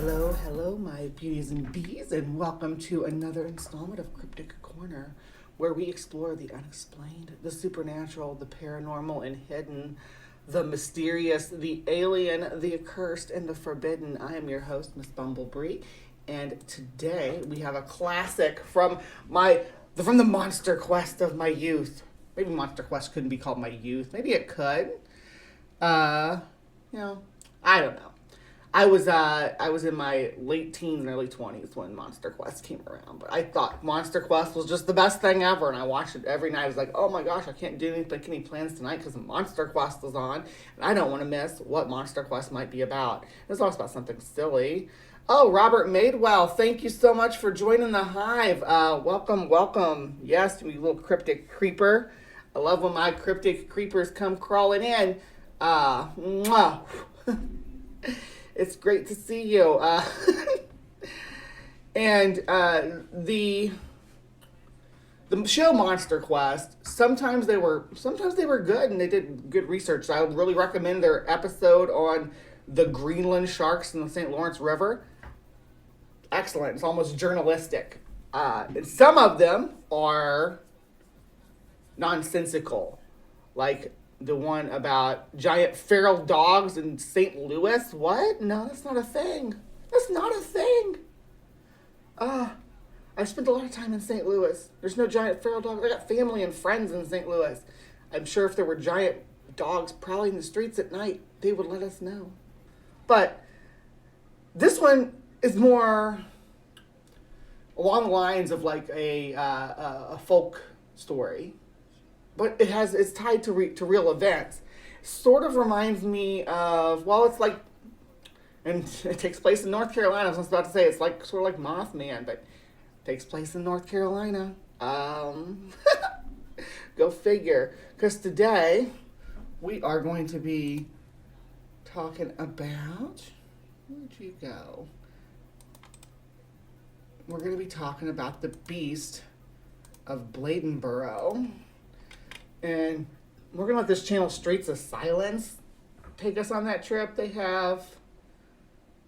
Hello, my beauties and bees, and welcome to another installment of Cryptic Corner, where we explore the unexplained, the supernatural, the paranormal and hidden, the mysterious, the alien, the accursed, and the forbidden. I am your host, Miss Bumblebee, and today we have a classic from the Monster Quest of my youth. Maybe Monster Quest couldn't be called my youth. Maybe it could. I don't know. I was in my late teens and early 20s when Monster Quest came around, but I thought Monster Quest was just the best thing ever, and I watched it every night. I was like, oh my gosh, I can't make any plans tonight because Monster Quest is on, and I don't want to miss what Monster Quest might be about. It's always about something silly. Oh, Robert Madewell, thank you so much for joining the Hive. Welcome. Yes, you little cryptic creeper. I love when my cryptic creepers come crawling in. Mwah. It's great to see you. And the show Monster Quest, sometimes they were good and they did good research. So I would really recommend their episode on the Greenland sharks in the St. Lawrence River. Excellent. It's almost journalistic. And some of them are nonsensical, like the one about giant feral dogs in St. Louis. What? No, that's not a thing. I spent a lot of time in St. Louis. There's no giant feral dogs. I got family and friends in St. Louis. I'm sure if there were giant dogs prowling the streets at night, they would let us know. But this one is more along the lines of like a folk story. But it's tied to real events. Sort of reminds me of, it's like, and it takes place in North Carolina. I was about to say it's like sort of like Mothman, but it takes place in North Carolina. Go figure. Because today we are going to be talking about, where'd you go? We're going to be talking about the beast of Bladenboro. And we're going to let this channel Streets of Silence take us on that trip. They have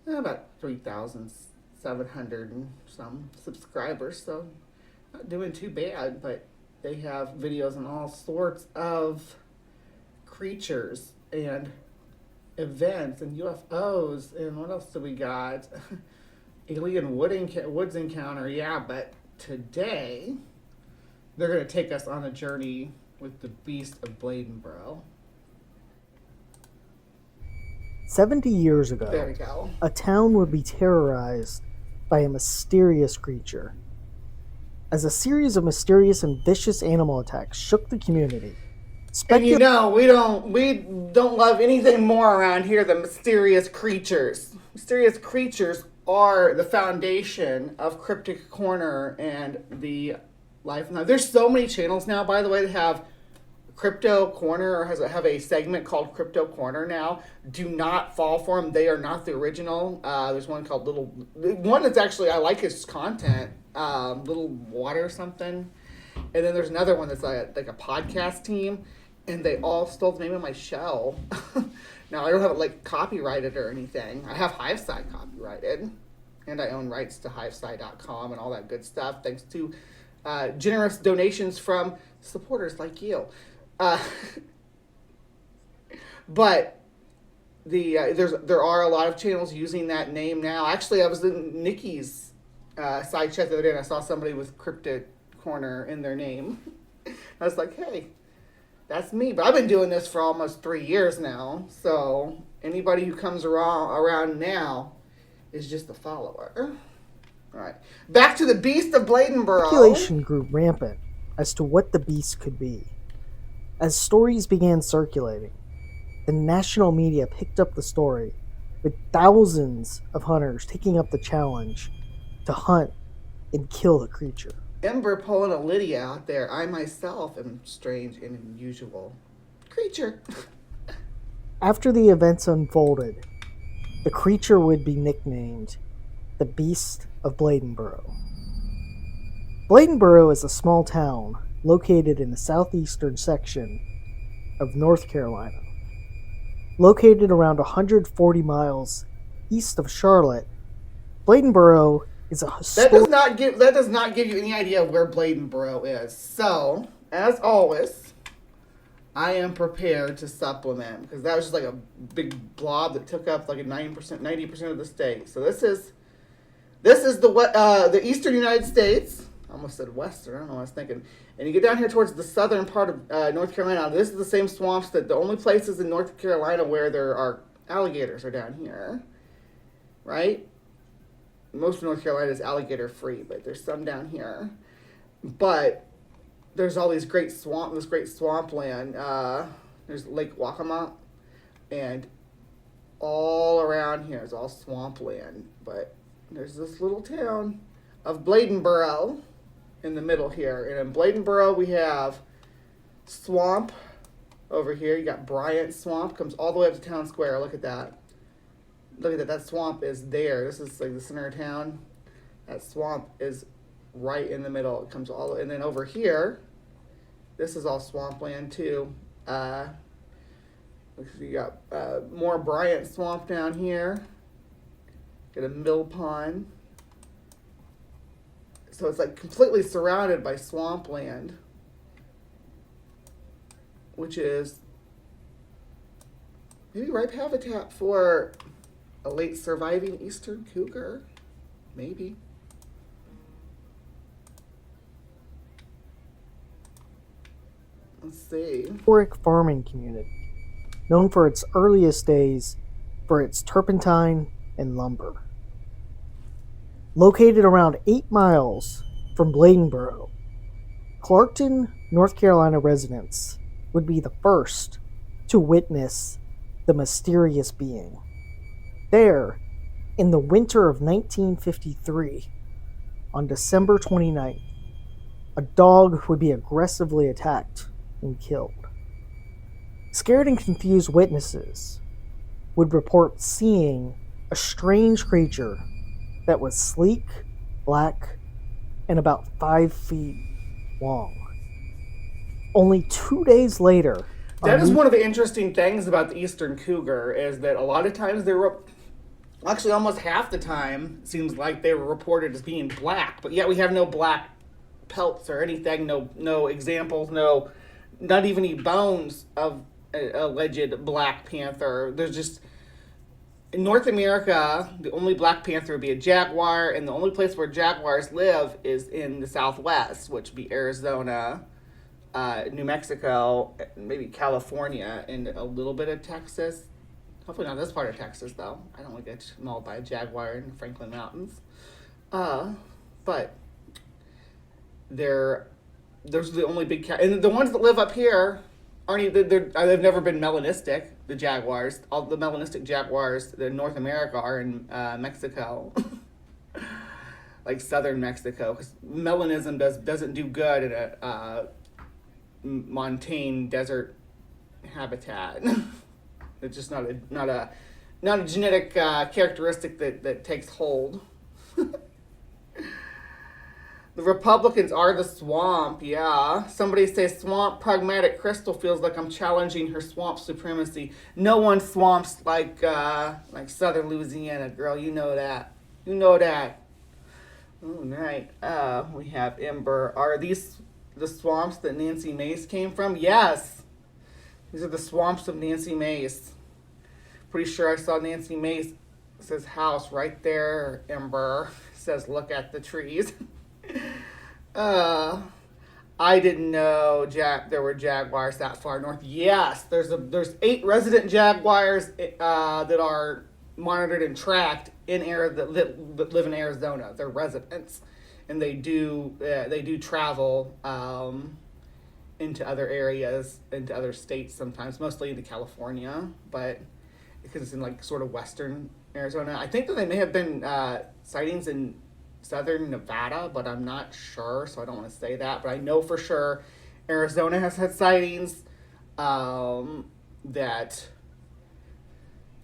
about 3,700 and some subscribers, so not doing too bad, but they have videos on all sorts of creatures and events and UFOs, and what else do we got? Alien woods encounter, yeah, but today they're going to take us on a journey with the beast of Bladenboro. 70 years ago, there we go. A town would be terrorized by a mysterious creature. As a series of mysterious and vicious animal attacks shook the community. And we don't love anything more around here than mysterious creatures. Mysterious creatures are the foundation of Cryptic Corner and the life. Now, there's so many channels now, by the way, that have Crypto Corner or have a segment called Crypto Corner now. Do not fall for them. They are not the original. There's one called one that's actually, I like his content, Little Water or something. And then there's another one that's like a podcast team, and they all stole the name of my show. Now, I don't have it like copyrighted or anything. I have HiveSci copyrighted, and I own rights to HiveSci.com and all that good stuff, thanks to generous donations from supporters like you. But there are a lot of channels using that name now. Actually, I was in Nikki's side chat the other day, and I saw somebody with Cryptic Corner in their name. I was like, hey, that's me. But I've been doing this for almost 3 years now, so anybody who comes around now is just a follower. All right, back to the beast of Bladenboro. Speculation grew rampant as to what the beast could be. As stories began circulating, the national media picked up the story, with thousands of hunters taking up the challenge to hunt and kill the creature. Ember pulling a Lydia out there. I myself am strange and unusual creature. After the events unfolded, the creature would be nicknamed the Beast of Bladenboro. Bladenboro is a small town located in the southeastern section of North Carolina. Located around 140 miles east of Charlotte Bladenboro is a That does not give you any idea of where Bladenboro is. So, as always, I am prepared to supplement because that was just like a big blob that took up like a 90% of the state. So this is the eastern United States. I almost said western. I don't know what I was thinking. And you get down here towards the southern part of North Carolina. This is the same swamps that the only places in North Carolina where there are alligators are down here, right? Most of North Carolina is alligator free, but there's some down here. But there's all these this great swampland. There's Lake Waccamaw, and all around here is all swampland. But there's this little town of Bladenboro in the middle here. And in Bladenboro, we have swamp over here. You got Bryant Swamp, comes all the way up to Town Square. Look at that. Look at that. That swamp is there. This is like the center of town. That swamp is right in the middle. It comes all, and then over here, this is all swampland too. You got more Bryant Swamp down here. Got a mill pond. So it's like completely surrounded by swampland, which is maybe ripe habitat for a late surviving eastern cougar. Maybe. Let's see. Historic farming community, known for its earliest days for its turpentine and lumber. Located around 8 miles from Bladenboro, Clarkton, North Carolina residents would be the first to witness the mysterious being. There, in the winter of 1953, on December 29th, a dog would be aggressively attacked and killed. Scared and confused witnesses would report seeing a strange creature that was sleek, black, and about 5 feet long. Only 2 days later... That is one of the interesting things about the eastern cougar is that a lot of times actually almost half the time it seems like they were reported as being black, but yet we have no black pelts or anything, no examples, not even any bones of an alleged black panther. There's just... In North America, the only black panther would be a jaguar, and the only place where jaguars live is in the Southwest, which would be Arizona, New Mexico, maybe California, and a little bit of Texas. Hopefully not this part of Texas, though. I don't want to get mauled by a jaguar in the Franklin Mountains. But there's the only big cat, and the ones that live up here they've never been melanistic. The jaguars, all the melanistic jaguars in North America are in Mexico, like southern Mexico, because melanism doesn't do good in a montane desert habitat. It's just not a genetic characteristic that takes hold. The Republicans are the swamp, yeah. Somebody says swamp pragmatic crystal feels like I'm challenging her swamp supremacy. No one swamps like southern Louisiana, girl. You know that. You know that. All right. We have Ember. Are these the swamps that Nancy Mace came from? Yes. These are the swamps of Nancy Mace. Pretty sure I saw Nancy Mace's house right there, Ember. It says, look at the trees. I didn't know there were jaguars that far north. Yes, there's 8 resident jaguars that are monitored and tracked that live in Arizona. They're residents, and they do travel into other areas, into other states sometimes, mostly into California, but because it's in like sort of western Arizona. I think that they may have been sightings in southern Nevada, but I'm not sure, so I don't want to say that. But I know for sure Arizona has had sightings, that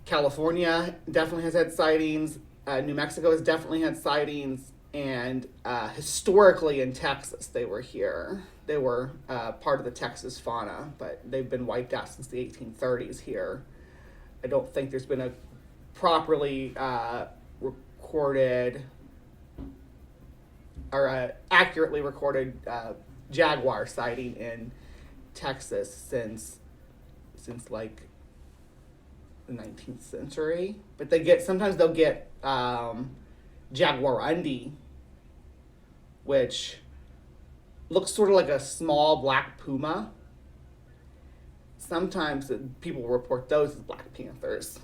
California definitely has had sightings, New Mexico has definitely had sightings, and historically in Texas they were here. They were part of the Texas fauna, but they've been wiped out since the 1830s here. I don't think there's been a properly recorded or accurately recorded jaguar sighting in Texas since like the 19th century. But sometimes they'll get jaguarundi, which looks sort of like a small black puma. Sometimes people report those as black panthers.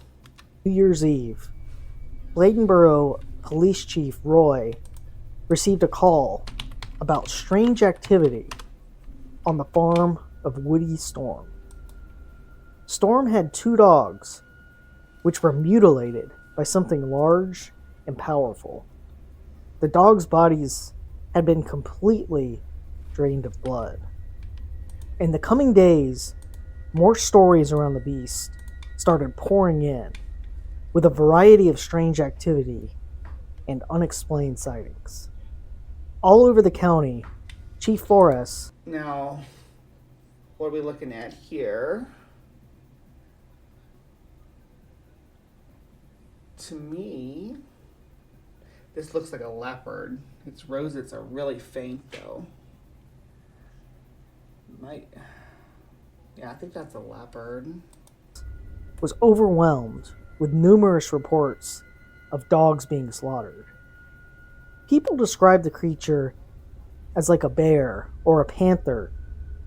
New Year's Eve, Bladenboro Police Chief Roy received a call about strange activity on the farm of Woody Storm. Storm had 2 dogs, which were mutilated by something large and powerful. The dogs' bodies had been completely drained of blood. In the coming days, more stories around the beast started pouring in, with a variety of strange activity and unexplained sightings. All over the county, Chief Forrest... Now, what are we looking at here? To me, this looks like a leopard. Its rosettes are really faint, though. Yeah, I think that's a leopard. was overwhelmed with numerous reports of dogs being slaughtered. People described the creature as like a bear or a panther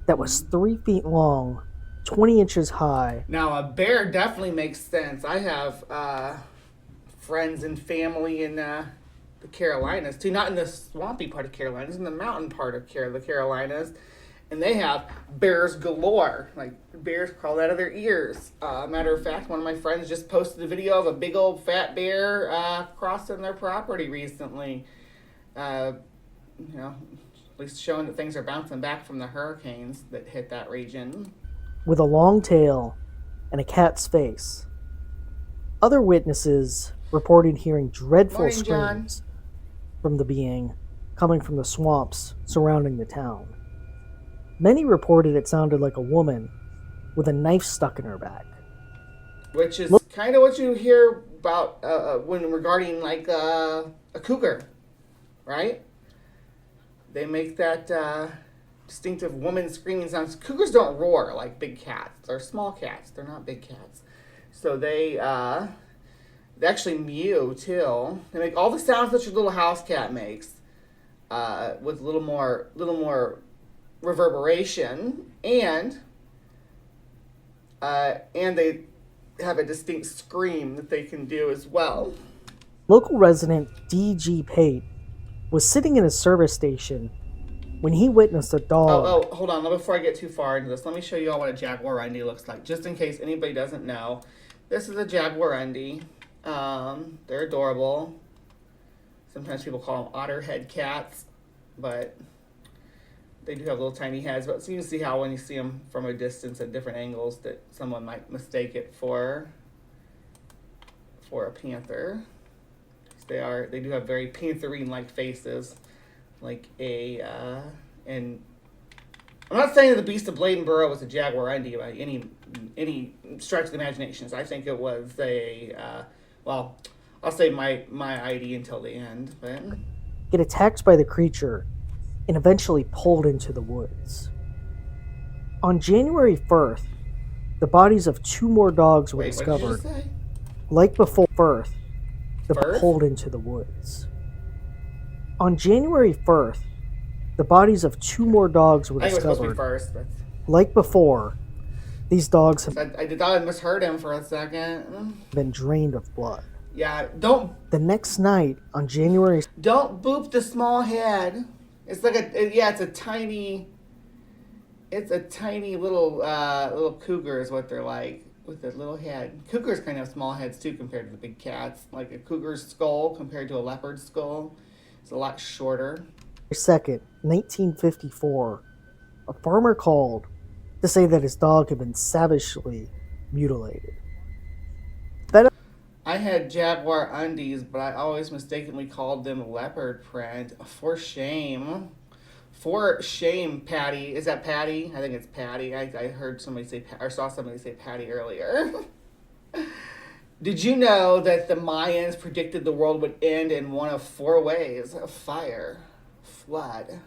that was 3 feet long, 20 inches high. Now, a bear definitely makes sense. I have friends and family in the Carolinas, too. Not in the swampy part of Carolinas, in the mountain part of the Carolinas. And they have bears galore. Like, bears crawl out of their ears. Matter of fact, one of my friends just posted a video of a big old fat bear crossing their property recently. At least showing that things are bouncing back from the hurricanes that hit that region. With a long tail and a cat's face. Other witnesses reported hearing dreadful Morning, screams from the being coming from the swamps surrounding the town. Many reported it sounded like a woman with a knife stuck in her back. Which is kind of what you hear about when regarding like a cougar, right? They make that distinctive woman screaming sounds. Cougars don't roar like big cats. They're small cats. They're not big cats. So they actually mew too. They make all the sounds that your little house cat makes, with a little more reverberation, and they have a distinct scream that they can do as well. Local resident D.G. Pate was sitting in a service station when he witnessed a dog. Oh, hold on. Before I get too far into this, let me show you all what a jaguarundi looks like, just in case anybody doesn't know. This is a jaguarundi. They're adorable. Sometimes people call them otterhead cats, but they do have little tiny heads. But so you can see how when you see them from a distance at different angles that someone might mistake it for a panther. They do have very pantherine-like faces, and I'm not saying that the beast of Bladenboro was a jaguarundi by any stretch of the imaginations. I think it was I'll say my ID until the end, but Get attacked by the creature and eventually pulled into the woods. On January 1st, the bodies of 2 more dogs were discovered. What did you say? Like before, the Firth? pulled into the woods. On January 1st, the bodies of 2 more dogs were I think it was discovered. supposed to be first, Like before, these dogs have but I thought I misheard him for a second. been drained of blood. Yeah, don't The next night, on January boop the small head. It's like it's a tiny little cougar is what they're like, with a little head. Cougars kind of have small heads too compared to the big cats. Like a cougar's skull compared to a leopard's skull, it's a lot shorter. 2nd, 1954, a farmer called to say that his dog had been savagely mutilated. I had jaguarundis, but I always mistakenly called them leopard print. For shame. For shame, Patty. Is that Patty? I think it's Patty. I heard somebody say, or saw somebody say Patty earlier. Did you know that the Mayans predicted the world would end in one of four ways: fire, flood,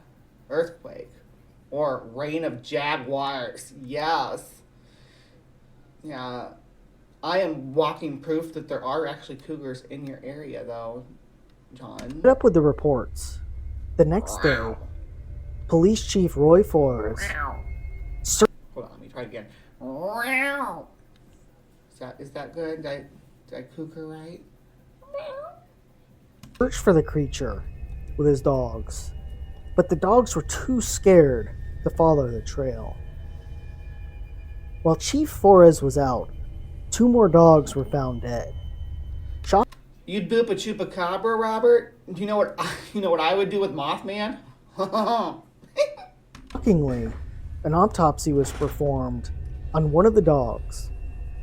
earthquake, or rain of jaguars? Yes. Yeah. I am walking proof that there are actually cougars in your area, though, John. Up with the reports. The next day, Police Chief Roy Flores Hold on, let me try it again. Is that good? Did I cougar right? searched for the creature with his dogs, but the dogs were too scared to follow the trail. While Chief Flores was out, 2 more dogs were found dead. You'd boop a chupacabra, Robert? Do you know what I would do with Mothman? Shockingly, an autopsy was performed on one of the dogs,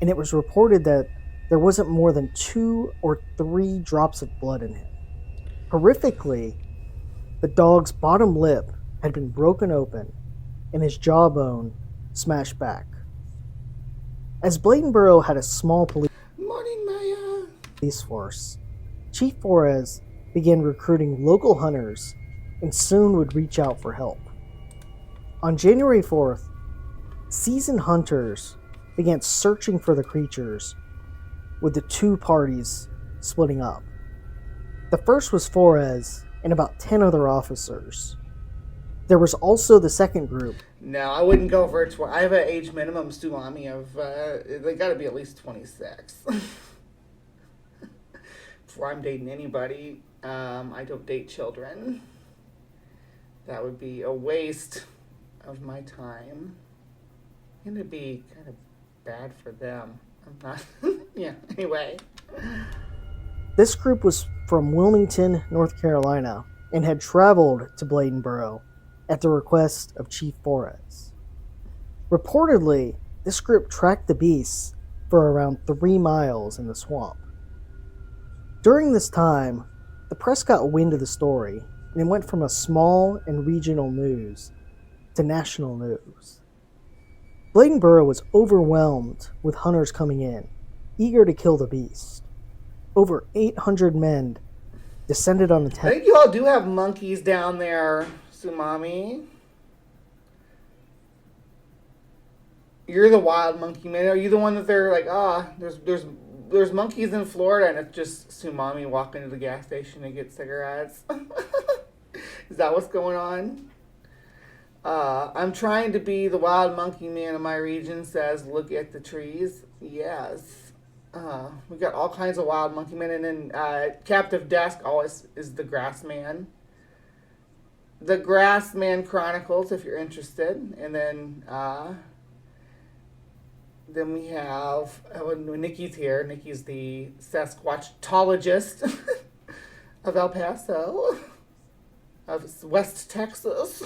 and it was reported that there wasn't more than 2 or 3 drops of blood in him. Horrifically, the dog's bottom lip had been broken open and his jawbone smashed back. As Bladenboro had a small Morning, Maya. police force, Chief Flores began recruiting local hunters and soon would reach out for help. On January 4th, seasoned hunters began searching for the creatures, with the 2 parties splitting up. The first was Flores and about 10 other officers. There was also the second group. No, I wouldn't go for it. I have an age minimum tsunami of, they gotta be at least 26. Before I'm dating anybody, I don't date children. That would be a waste of my time. And it'd be kind of bad for them. I'm not, yeah, anyway. This group was from Wilmington, North Carolina, and had traveled to Bladenboro at the request of Chief Flores. Reportedly, this group tracked the beasts for around 3 miles in the swamp. During this time, the press got wind of the story, and it went from a small and regional news to national news. Bladenboro was overwhelmed with hunters coming in, eager to kill the beast. Over 800 men descended on the town. I think you all do have monkeys down there, Sumami. You're the wild monkey man. Are you the one that they're like, there's monkeys in Florida, and it's just Sumami walking to the gas station to get cigarettes? Is that what's going on? I'm trying to be the wild monkey man in my region, says, look at the trees. Yes. We got all kinds of wild monkey men. And then Captive Desk always is the grass man. The Grass Man Chronicles, if you're interested. And then we have, when Nikki's here, Nikki's the Sasquatchologist of El Paso, of West Texas.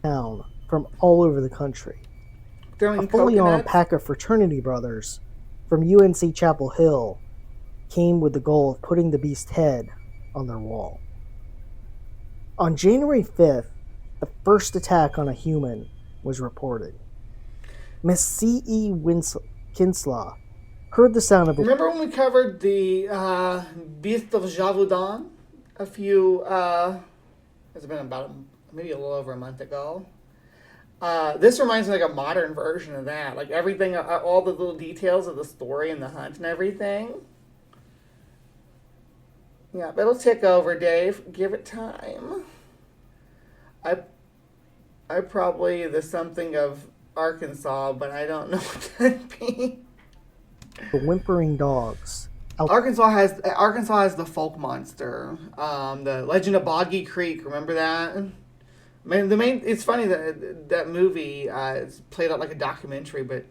Town from all over the country. Throwing A fully armed coconuts. pack of fraternity brothers from UNC Chapel Hill came with the goal of putting the beast's head on their wall. On January 5th, the first attack on a human was reported. Miss C.E. Kinslaw heard the sound of a Remember when we covered the Beast of Javudon a few, it's been about maybe a little over a month ago. This reminds me like a modern version of that. Like everything, all the little details of the story and the hunt and everything. Yeah, but it'll tick over, Dave. Give it time. I probably the something of Arkansas, but I don't know what that'd be. whimpering dogs. Arkansas has the folk monster, the Legend of Boggy Creek. Remember that? It's funny that movie is played out like a documentary, but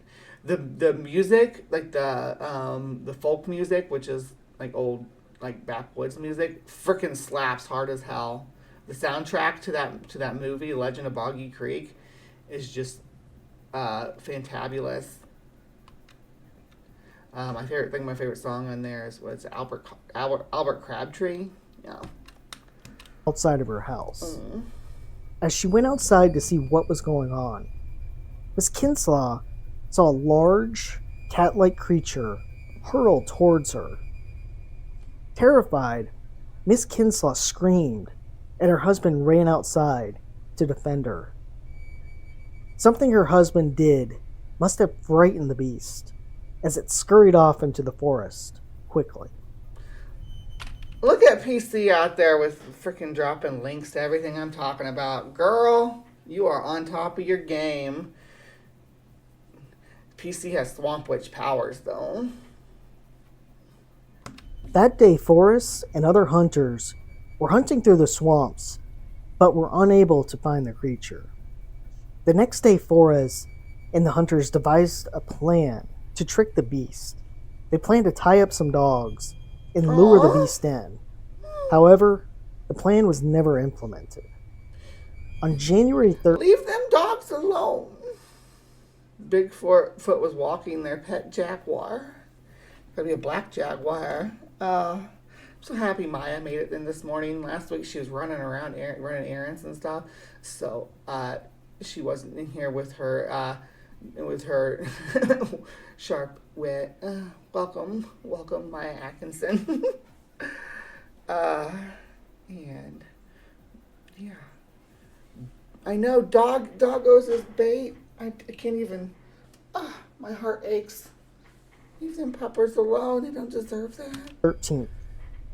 the music, like the folk music, which is like old like backwoods music, freaking slaps hard as hell. The soundtrack to that movie, Legend of Boggy Creek, is just fantabulous. My favorite song on there is what's Albert Crabtree. Yeah. Outside of her house. As she went outside to see what was going on, Miss Kinslaw saw a large, cat-like creature hurtle towards her. Terrified, Miss Kinslaw screamed, and her husband ran outside to defend her. Something her husband did must have frightened the beast, as it scurried off into the forest quickly. Look at PC out there with freaking dropping links to everything I'm talking about. Girl, you are on top of your game. PC has Swamp Witch powers, though. That day, Forrest and other hunters were hunting through the swamps, but were unable to find the creature. The next day, Forrest and the hunters devised a plan to trick the beast. They planned to tie up some dogs and lure the beast in. However, the plan was never implemented. On January 3rd, Leave them dogs alone. Bigfoot was walking their pet jaguar. Gonna be a black jaguar. I'm so happy Maya made it in this morning. Last week she was running around, running errands and stuff. So she wasn't in here with her sharp wit. Welcome, Maya Atkinson. And yeah, I know doggos is bait. I can't even. My heart aches. Leave them puppers alone. They don't deserve that. 13th,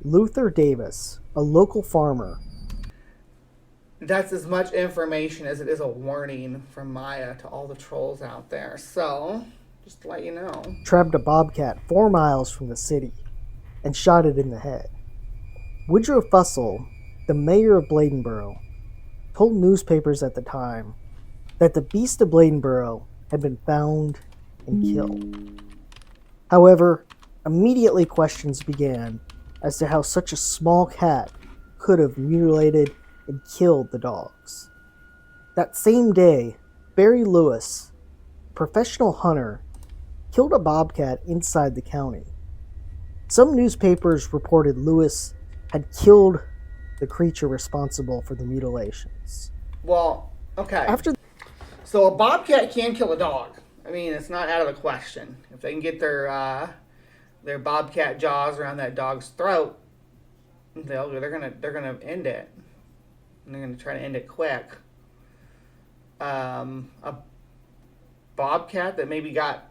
Luther Davis, a local farmer. That's as much information as it is a warning from Maya to all the trolls out there. So, just to let you know. Trapped a bobcat 4 miles from the city and shot it in the head. Woodrow Fussell, the mayor of Bladenboro, told newspapers at the time that the beast of Bladenboro had been found and killed. However, immediately questions began as to how such a small cat could have mutilated and killed the dogs. That same day, Barry Lewis, a professional hunter, killed a bobcat inside the county. Some newspapers reported Lewis had killed the creature responsible for the mutilations. Well, okay. So a bobcat can kill a dog. I mean, it's not out of the question. If they can get their bobcat jaws around that dog's throat, they're gonna end it. And they're gonna try to end it quick. A bobcat that maybe got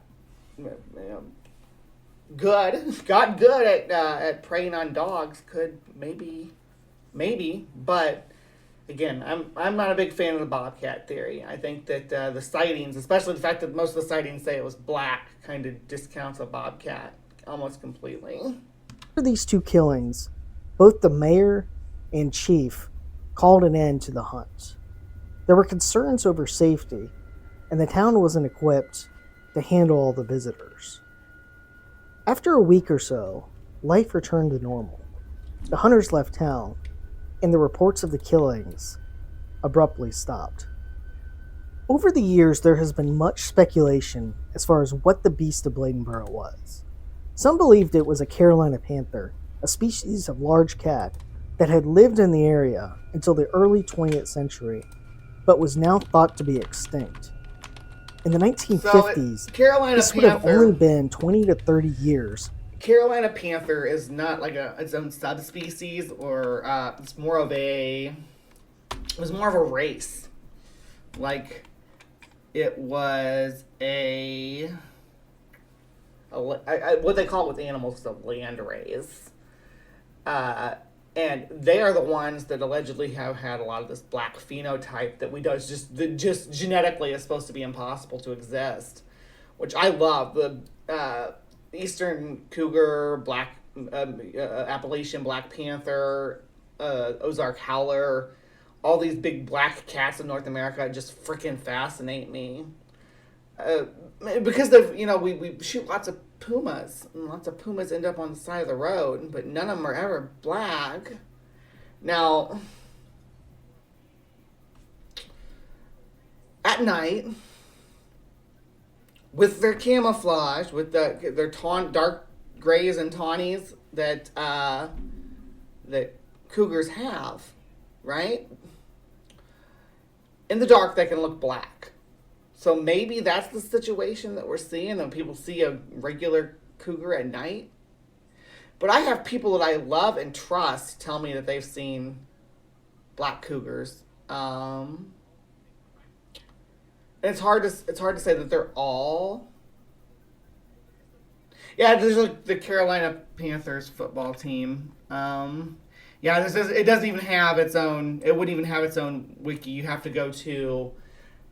good at preying on dogs could maybe, but again, I'm not a big fan of the bobcat theory. I think that the sightings, especially the fact that most of the sightings say it was black, kind of discounts a bobcat almost completely. After these two killings, both the mayor and chief called an end to the hunt. There were concerns over safety, and the town wasn't equipped to handle all the visitors. After a week or so, life returned to normal. The hunters left town, and the reports of the killings abruptly stopped. Over the years, there has been much speculation as far as what the beast of Bladenboro was. Some believed it was a Carolina panther, a species of large cat that had lived in the area until the early 20th century, but was now thought to be extinct. In the 1950s, this would have only been 20 to 30 years. Carolina panther is not like its own subspecies, or it was more of a race. Like, it was what they call it with animals is a land race. And they are the ones that allegedly have had a lot of this black phenotype that just genetically is supposed to be impossible to exist, which I love. The eastern cougar, Appalachian black panther, Ozark howler, all these big black cats in North America just freaking fascinate me. Because we shoot lots of pumas, and lots of pumas end up on the side of the road, but none of them are ever black. Now, at night, with their camouflage, with their dark grays and tawnies that cougars have, right? In the dark, they can look black. So maybe that's the situation that we're seeing, when people see a regular cougar at night. But I have people that I love and trust tell me that they've seen black cougars. And it's hard to say that they're all. Yeah, there's like the Carolina Panthers football team. Yeah, it doesn't even have its own. It wouldn't even have its own wiki. You have to go to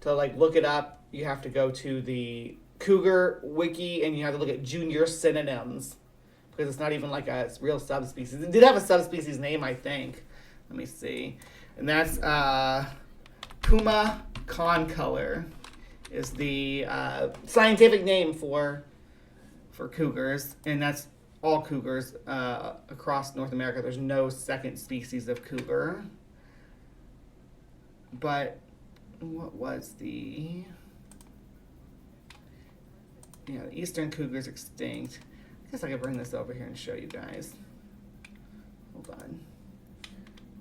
like look it up. You have to go to the cougar wiki, and you have to look at junior synonyms, because it's not even like a real subspecies. It did have a subspecies name, I think. Let me see, and that's Puma concolor is the scientific name for cougars, and that's all cougars across North America. There's no second species of cougar. But what was the eastern cougar's extinct. I guess I could bring this over here and show you guys. Hold on.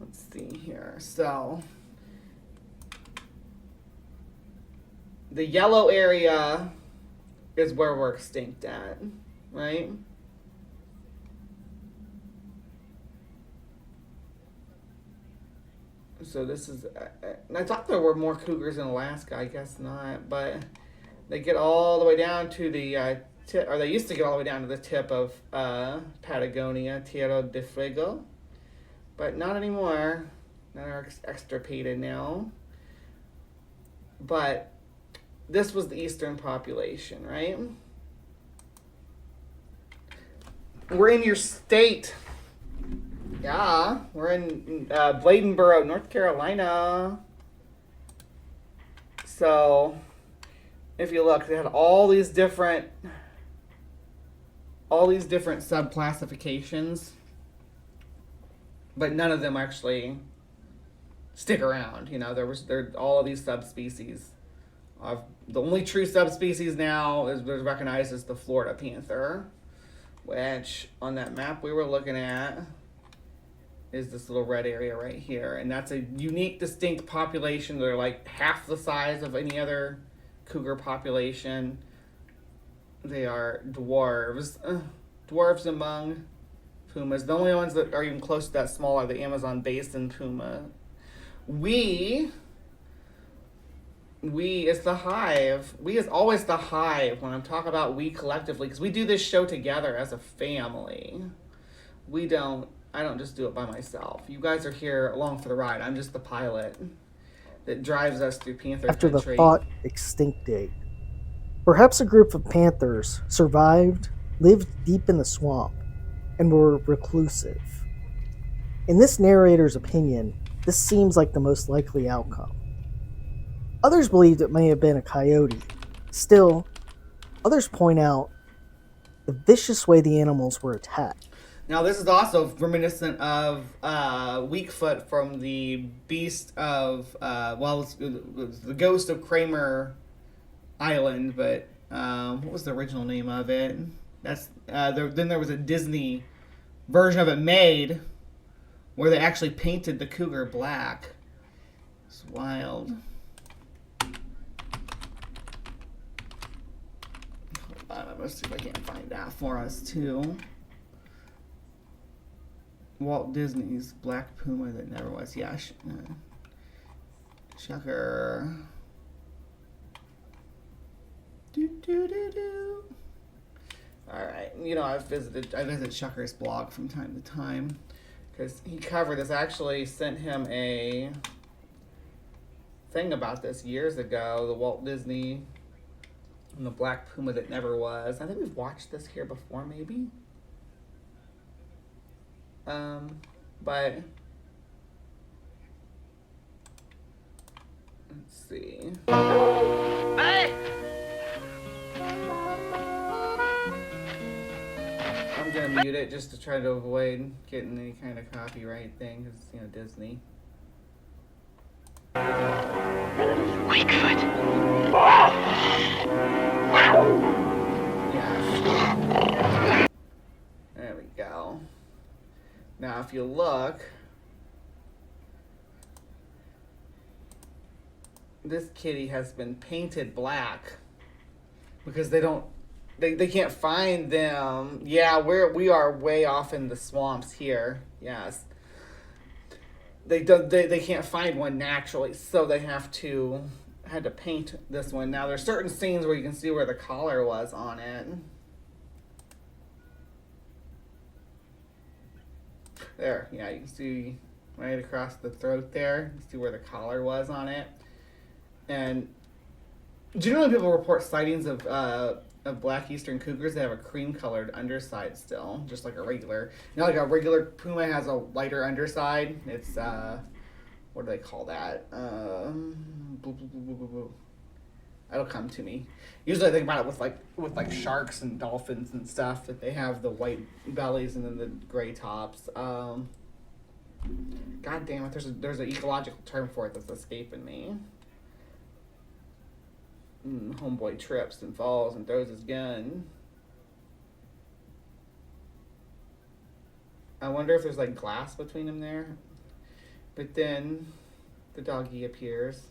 Let's see here. So the yellow area is where we're extinct at, right? So this is, I thought there were more cougars in Alaska. I guess not, but they get all the way down to the tip, or they used to get all the way down to the tip of Patagonia, Tierra del Fuego, but not anymore. They're extirpated now. But this was the eastern population, right? We're in your state. Yeah, we're in Bladenboro, North Carolina. So, if you look, they had all these different sub-classifications, but none of them actually stick around. You know, there all of these subspecies. The only true subspecies now is recognized as the Florida panther, which on that map we were looking at is this little red area right here, and that's a unique, distinct population. They're like half the size of any other cougar population. They are dwarves. Dwarves among pumas. The only ones that are even close to that small are the Amazon basin puma. We is the Hive. We is always the Hive when I'm talking about we collectively, because we do this show together as a family. I don't just do it by myself. You guys are here along for the ride. I'm just the pilot that drives us through panther After country. the thought extinct date, perhaps a group of panthers survived, lived deep in the swamp, and were reclusive. In this narrator's opinion, this seems like the most likely outcome. Others believed it may have been a coyote. Still, others point out the vicious way the animals were attacked. Now, this is also reminiscent of Weakfoot from the Beast of, it's the Ghost of Kramer Island, but what was the original name of it? Then there was a Disney version of it made where they actually painted the cougar black. It's wild. Hold on, I'm going to see if I can't find that for us, too. Walt Disney's Black Puma that never was. Yeah, Shucker. Alright, I visit Shucker's blog from time to time because he covered this. I actually sent him a thing about this years ago, the Walt Disney and the Black Puma that never was. I think we've watched this here before, maybe. But let's see. Hey! I'm gonna mute it just to try to avoid getting any kind of copyright thing, because Disney. Weakfoot. Yeah. There we go. Now, if you look, this kitty has been painted black because they can't find them. Yeah, we are way off in the swamps here. Yes. They can't find one naturally, so they had to paint this one. Now there's certain scenes where you can see where the collar was on it. There, yeah, you can see right across the throat there. You can see where the collar was on it. And generally people report sightings of black eastern cougars that have a cream-colored underside still, just like a regular. You know, like a regular puma has a lighter underside. It's what do they call that? That'll come to me. Usually I think about it with like sharks and dolphins and stuff, that they have the white bellies and then the gray tops. God damn it! There's an ecological term for it that's escaping me. Homeboy trips and falls and throws his gun. I wonder if there's like glass between them there. But then the doggy appears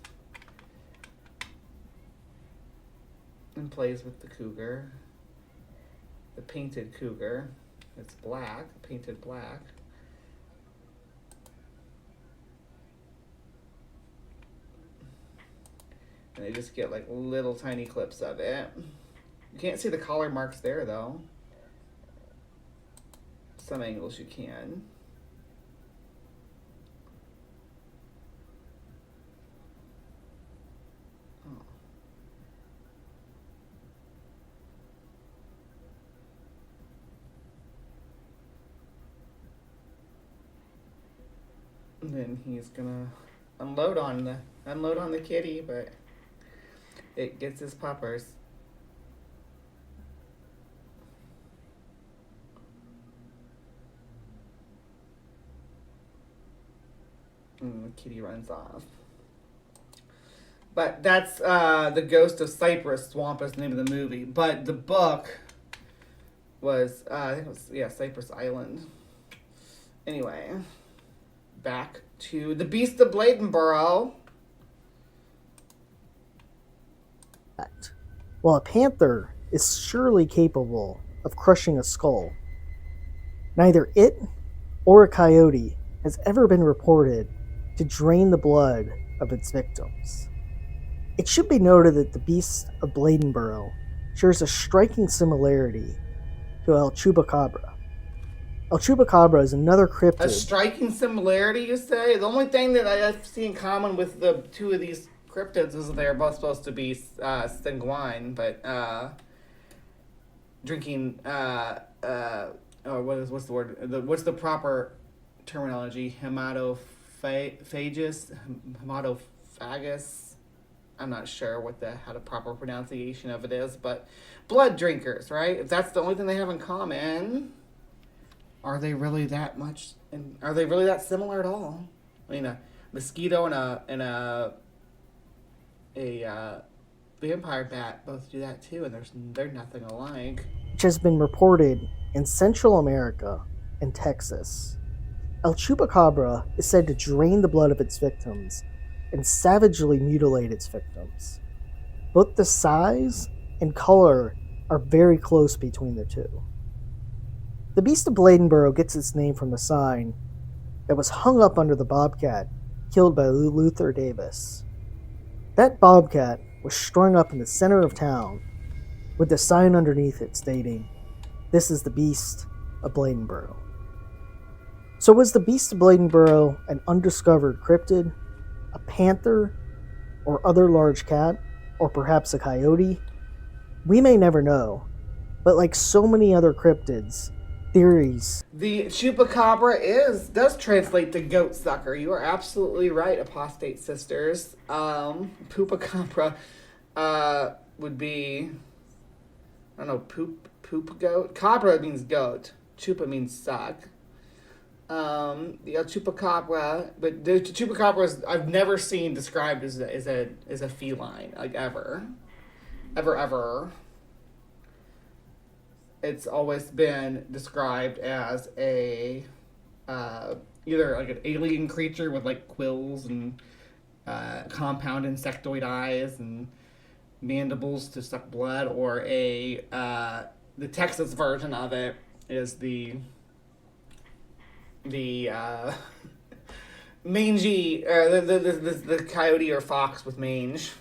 and plays with the cougar. The painted cougar. It's black, painted black. And they just get like little tiny clips of it. You can't see the collar marks there though. Some angles you can. Oh. And then he's gonna unload on the kitty, but it gets his poppers. And the kitty runs off. But that's The Ghost of Cypress Swamp is the name of the movie. But the book was, I think it was, Cypress Island. Anyway, back to The Beast of Bladenboro. While a panther is surely capable of crushing a skull, neither it or a coyote has ever been reported to drain the blood of its victims. It should be noted that the Beast of Bladenboro shares a striking similarity to El Chupacabra. El Chupacabra is another cryptid. A striking similarity, you say? The only thing that I see in common with the two of these cryptids is that they're both supposed to be sanguine, but drinking what's the word? What's the proper terminology? Hematophagous. I'm not sure how the proper pronunciation of it is, but blood drinkers, right? If that's the only thing they have in common, are they really that much? And are they really that similar at all? I mean, a mosquito and a vampire bat both do that too, and they're nothing alike. Which has been reported in Central America and Texas. El Chupacabra is said to drain the blood of its victims and savagely mutilate its victims. Both the size and color are very close between the two. The Beast of Bladenboro gets its name from the sign that was hung up under the bobcat killed by Luther Davis. That bobcat was strung up in the center of town with the sign underneath it stating, "This is the Beast of Bladenboro." So was the Beast of Bladenboro an undiscovered cryptid, a panther, or other large cat, or perhaps a coyote? We may never know, but like so many other cryptids, theories. The chupacabra does translate to goat sucker. You are absolutely right, apostate sisters. Poopacabra would be, I don't know, poop goat. Cabra means goat. Chupa means suck. The chupacabra, but the chupacabra I've never seen described as a feline, like ever. It's always been described as a either like an alien creature with like quills and compound insectoid eyes and mandibles to suck blood, or the Texas version of it is the mangy, the coyote or fox with mange,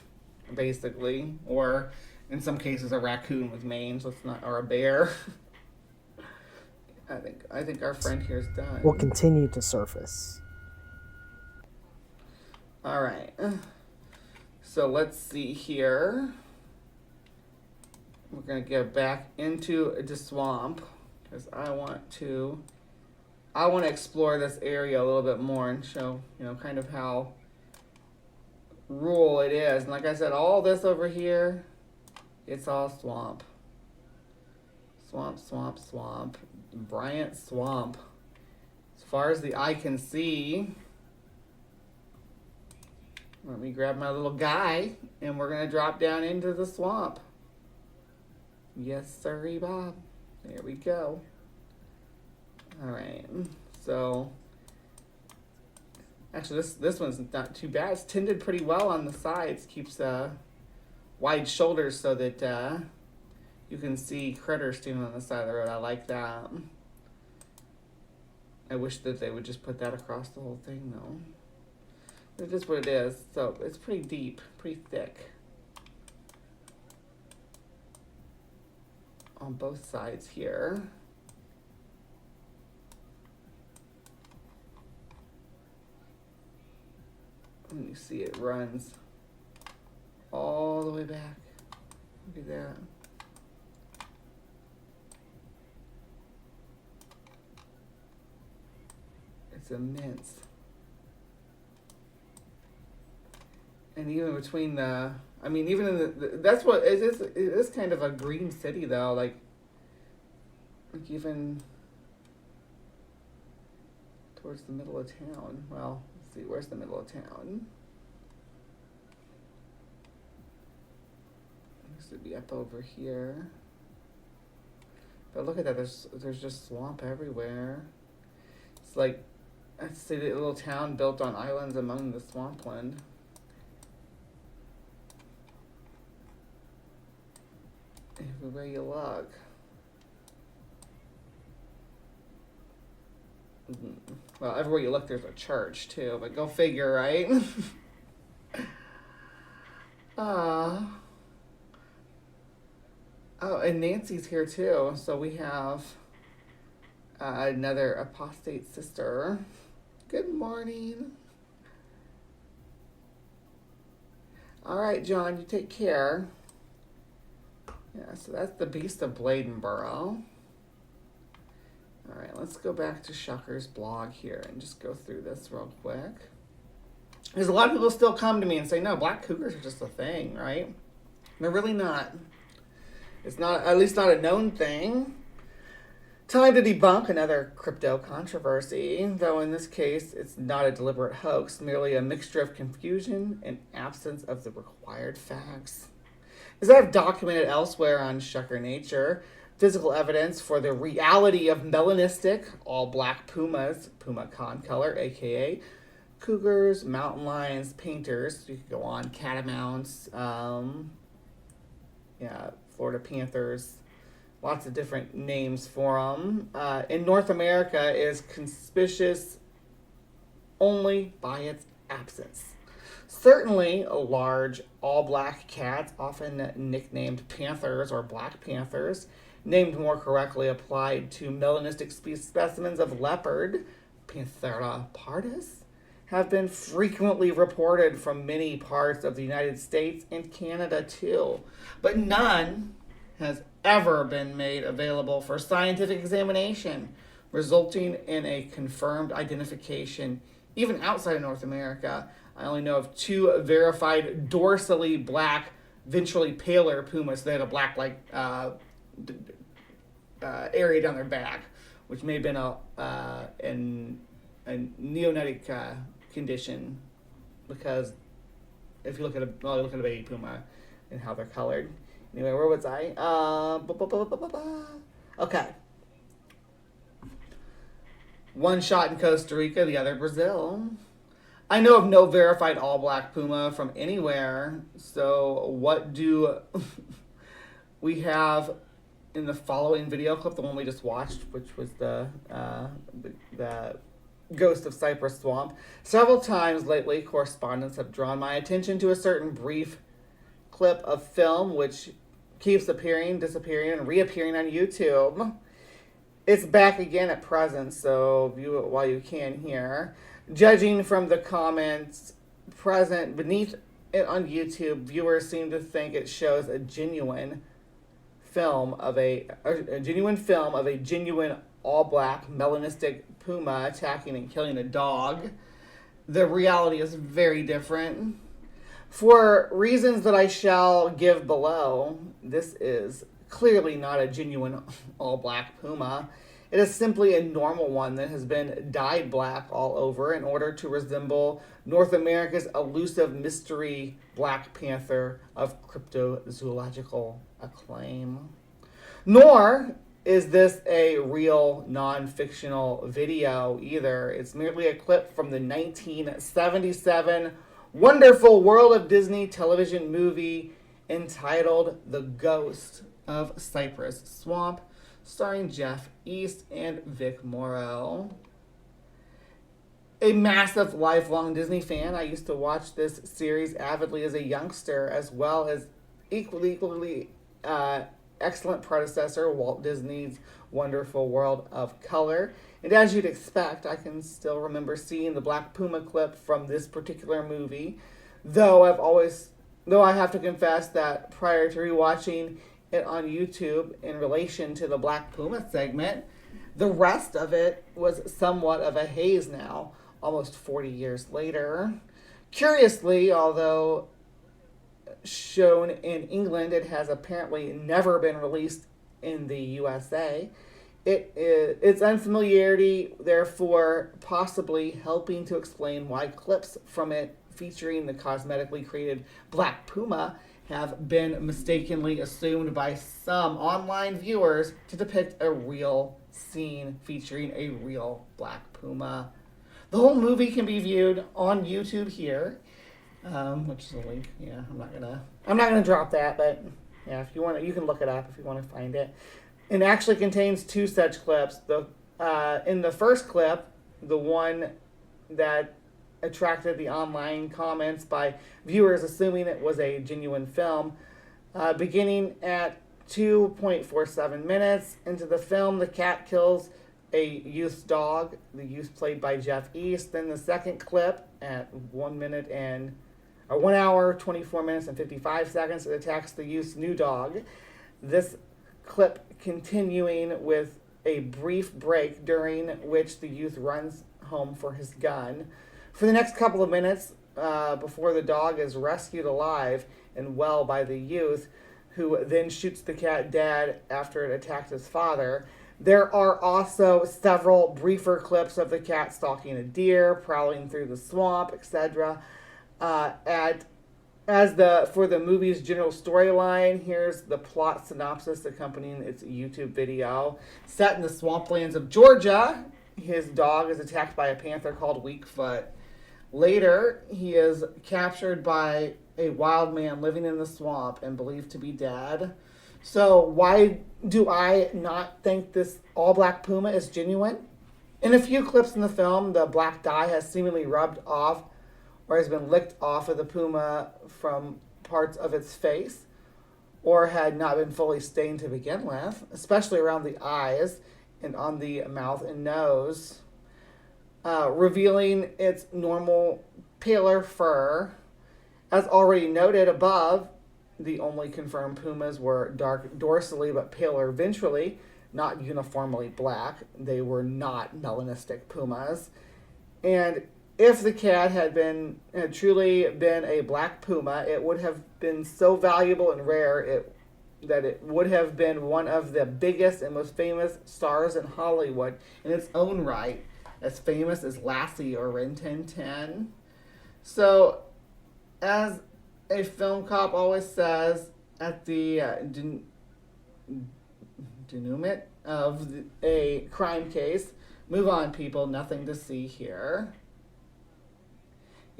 basically, or in some cases a raccoon with mange. Let's not, or a bear. I think our friend here's done. Will continue to surface. All right. So let's see here. We're gonna get back into the swamp because I want to explore this area a little bit more and show, kind of how rural it is. And like I said, all this over here, it's all swamp. Swamp, swamp, swamp. Bryant Swamp. As far as the eye can see. Let me grab my little guy and we're going to drop down into the swamp. Yes, sirree, Bob. There we go. All right. So, actually, this one's not too bad. It's tinted pretty well on the sides. Keeps wide shoulders so that you can see critters standing on the side of the road. I like that. I wish that they would just put that across the whole thing, though. It's just what it is. So it's pretty deep, pretty thick on both sides here. And you see it runs all the way back. Look at that. It's immense. And even between even in that's what it is kind of a green city though, like even towards the middle of town. Well, let's see, where's the middle of town? This would be up over here. But look at that, there's just swamp everywhere. It's like, I'd say a little town built on islands among the swampland. Everywhere you look. Well, everywhere you look, there's a church too, but go figure, right? Oh, and Nancy's here too. So we have another apostate sister. Good morning. All right, John, you take care. Yeah, so that's the Beast of Bladenboro. All right, let's go back to Shucker's blog here and just go through this real quick. Because a lot of people still come to me and say, no, black cougars are just a thing, right? They're really not. It's not, at least not a known thing. Time to debunk another crypto controversy, though in this case, it's not a deliberate hoax, merely a mixture of confusion and absence of the required facts. As I've documented elsewhere on Shucker Nature, physical evidence for the reality of melanistic, all-black pumas, puma con color, aka cougars, mountain lions, painters, you could go on, catamounts, Florida panthers, lots of different names for them. In North America is conspicuous only by its absence. Certainly, large, all-black cats, often nicknamed panthers or black panthers, named more correctly applied to melanistic specimens of leopard, Panthera pardus, have been frequently reported from many parts of the United States and Canada too. But none has ever been made available for scientific examination, resulting in a confirmed identification, even outside of North America. I only know of 2 verified dorsally black, ventrally paler pumas. They had a black area down their back, which may have been a neonatic condition, because if you look at a baby puma and how they're colored. Anyway, where was I? Okay. One shot in Costa Rica, the other Brazil. I know of no verified all black puma from anywhere. So what do we have in the following video clip, the one we just watched, which was the Ghost of Cypress Swamp? Several times lately, correspondents have drawn my attention to a certain brief clip of film which keeps appearing, disappearing, and reappearing on YouTube. It's back again at present, so view it while you can here. Judging from the comments present beneath it on YouTube, viewers seem to think it shows a genuine film of a genuine all-black melanistic puma attacking and killing a dog. The reality is very different. For reasons that I shall give below, this is clearly not a genuine all-black puma. It is simply a normal one that has been dyed black all over in order to resemble North America's elusive mystery Black Panther of cryptozoological acclaim. Nor is this a real non-fictional video either. It's merely a clip from the 1977 wonderful World of Disney television movie entitled The Ghost of Cypress Swamp, starring Jeff East and Vic Morrow. A massive lifelong Disney fan, I used to watch this series avidly as a youngster, as well as equally excellent predecessor, Walt Disney's Wonderful World of Color. And as you'd expect, I can still remember seeing the Black Puma clip from this particular movie, though I have to confess that prior to rewatching it on YouTube in relation to the Black Puma segment, the rest of it was somewhat of a haze now, almost 40 years later. Curiously, although shown in England, it has apparently never been released in the USA. Its unfamiliarity, therefore, possibly helping to explain why clips from it featuring the cosmetically created Black Puma have been mistakenly assumed by some online viewers to depict a real scene featuring a real Black Puma. The whole movie can be viewed on YouTube here, which is a link. Yeah, I'm not gonna drop that, but yeah, if you want, you can look it up if you want to find it. It actually contains two such clips. In the first clip, the one that attracted the online comments by viewers assuming it was a genuine film, beginning at 2.47 minutes into the film, the cat kills a youth's dog, the youth played by Jeff East. Then the second clip at 1 hour, 24 minutes, and 55 seconds, it attacks the youth's new dog. This clip continuing with a brief break during which the youth runs home for his gun. For the next couple of minutes, before the dog is rescued alive and well by the youth, who then shoots the cat dead after it attacked his father. There are also several briefer clips of the cat stalking a deer, prowling through the swamp, etc. For the movie's general storyline, here's the plot synopsis accompanying its YouTube video. Set in the swamplands of Georgia, his dog is attacked by a panther called Weakfoot. Later, he is captured by a wild man living in the swamp and believed to be dead. So why do I not think this all-black puma is genuine? In a few clips in the film, the black dye has seemingly rubbed off or has been licked off of the puma from parts of its face, or had not been fully stained to begin with, especially around the eyes and on the mouth and nose, revealing its normal paler fur. As already noted above, the only confirmed pumas were dark dorsally but paler ventrally, not uniformly black. They were not melanistic pumas. And if the cat had truly been a black puma, it would have been so valuable and rare that it would have been one of the biggest and most famous stars in Hollywood in its own right, as famous as Lassie or Rin Tin Tin. So, as a film cop always says at the denouement of a crime case, move on, people, nothing to see here.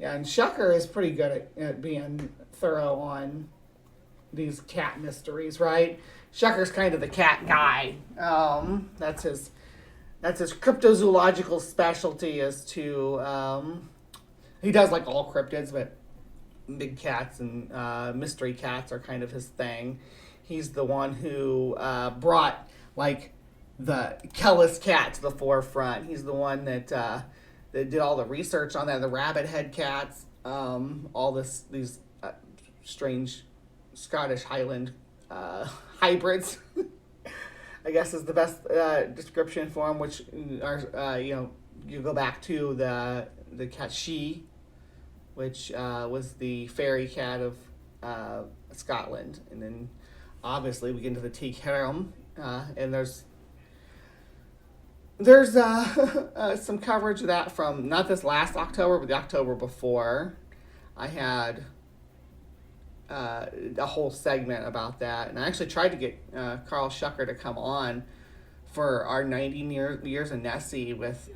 Yeah, and Shucker is pretty good at being thorough on these cat mysteries, right? Shucker's kind of the cat guy. That's his cryptozoological specialty is to he does like all cryptids, but big cats and mystery cats are kind of his thing. He's the one who brought like the Kellis cat to the forefront. He's the one that did all the research on that, the rabbit head cats, these strange Scottish Highland hybrids. I guess is the best description for them, which are you go back to the cat She, which was the fairy cat of Scotland, and then obviously we get into the teak harem, and there's some coverage of that from not this last October, but the October before. I had a whole segment about that, and I actually tried to get Carl Shucker to come on for our 90 years of Nessie with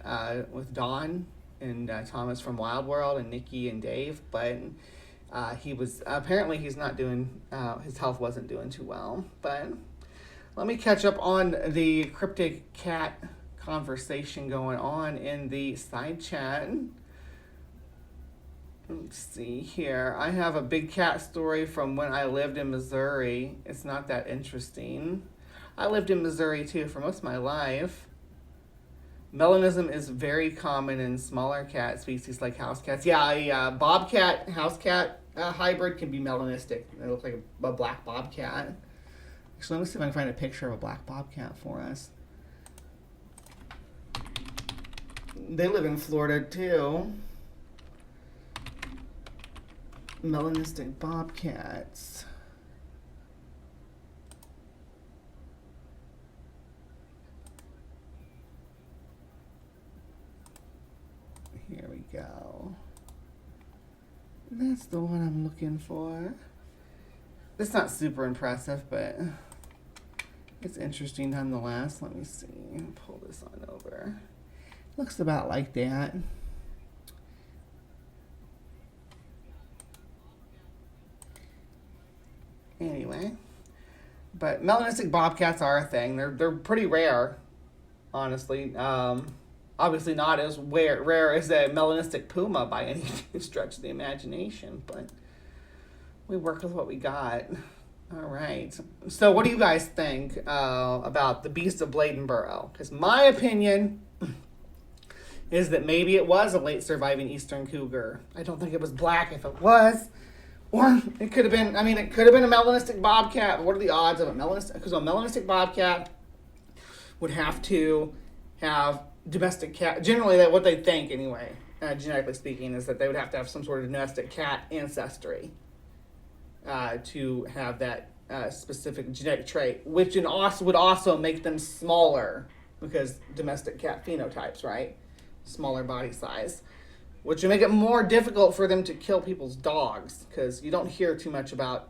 Dawn and Thomas from Wild World and Nikki and Dave, but he was apparently he's not doing his health wasn't doing too well. But let me catch up on the cryptic cat conversation going on in the side chat. Let's see here. I have a big cat story from when I lived in Missouri. It's not that interesting. I lived in Missouri too for most of my life. Melanism is very common in smaller cat species like house cats. Yeah, a bobcat, house cat hybrid can be melanistic. It looks like a black bobcat. Actually, let me see if I can find a picture of a black bobcat for us. They live in Florida too. Melanistic bobcats. Here we go. That's the one I'm looking for. It's not super impressive, but it's interesting nonetheless. Let me see. Pull this on over. Looks about like that. Anyway, but melanistic bobcats are a thing. They're pretty rare, honestly. Obviously not as rare as a melanistic puma by any stretch of the imagination, but we work with what we got. All right. So what do you guys think about the Beast of Bladenboro? Because my opinion is that maybe it was a late surviving eastern cougar. I don't think it was black if it was. Or it could have been, it could have been a melanistic bobcat. But what are the odds of a melanistic? Because a melanistic bobcat would have to have domestic cat. Generally, what they think, anyway, genetically speaking, is that they would have to have some sort of domestic cat ancestry to have that specific genetic trait, which would also make them smaller because domestic cat phenotypes, right? Smaller body size. Which would make it more difficult for them to kill people's dogs, because you don't hear too much about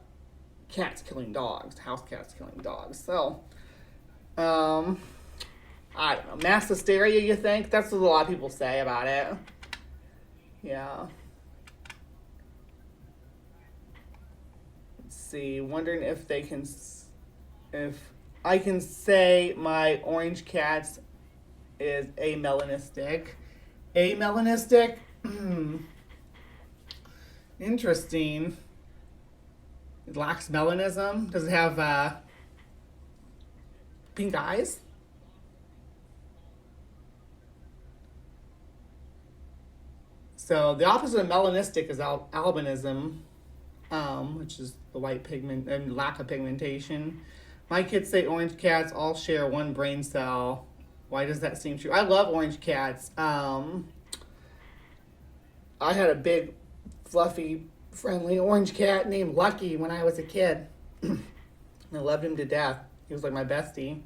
cats killing dogs, house cats killing dogs. So, I don't know. Mass hysteria, you think? That's what a lot of people say about it. Yeah. Let's see. Wondering if I can say my orange cat is amelanistic. Amelanistic? Interesting. It lacks melanism. Does it have pink eyes? So the opposite of melanistic is albinism, which is the white pigment and lack of pigmentation. My kids say orange cats all share one brain cell. Why does that seem true? I love orange cats. I had a big, fluffy, friendly orange cat named Lucky when I was a kid. I loved him to death. He was like my bestie.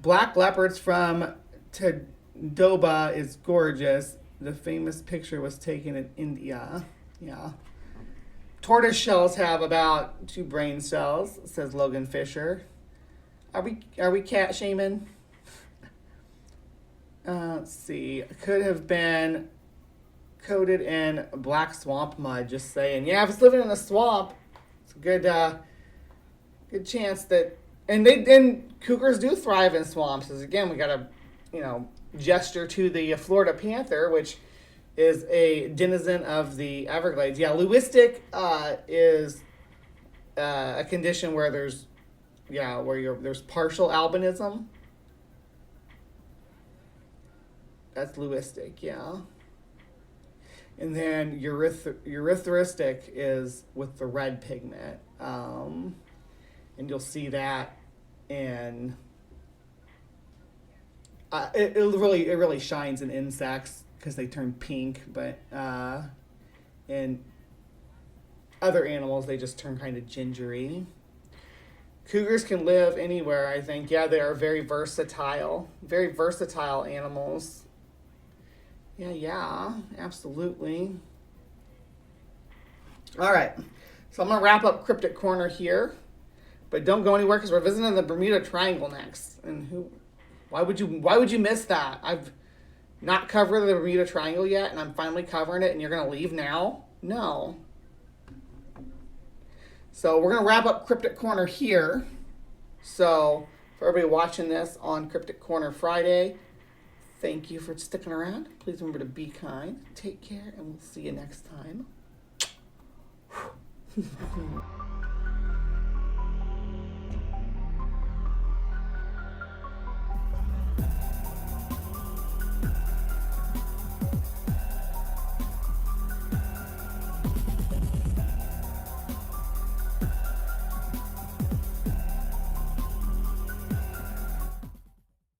Black leopards from Tadoba is gorgeous. The famous picture was taken in India. Yeah. Tortoise shells have about 2 brain cells, says Logan Fisher. Are we cat shaming? Let's see. Could have been coated in black swamp mud. Just saying. Yeah, if it's living in a swamp, it's a good chance that. And cougars do thrive in swamps. As again, we gotta, gesture to the Florida panther, which is a denizen of the Everglades. Yeah, lewistic is a condition where there's partial albinism. That's lewistic, yeah. And then erythristic is with the red pigment. And you'll see that in it really shines in insects because they turn pink, but in other animals they just turn kind of gingery. Cougars can live anywhere, I think. Yeah, they are very versatile animals. Yeah, absolutely. All right, so I'm gonna wrap up Cryptic Corner here, but don't go anywhere because we're visiting the Bermuda Triangle next. And why would you miss that? I've not covered the Bermuda Triangle yet, and I'm finally covering it, and you're gonna leave now? No. So we're gonna wrap up Cryptic Corner here. So for everybody watching this on Cryptic Corner Friday, thank you for sticking around. Please remember to be kind, take care, and we'll see you next time.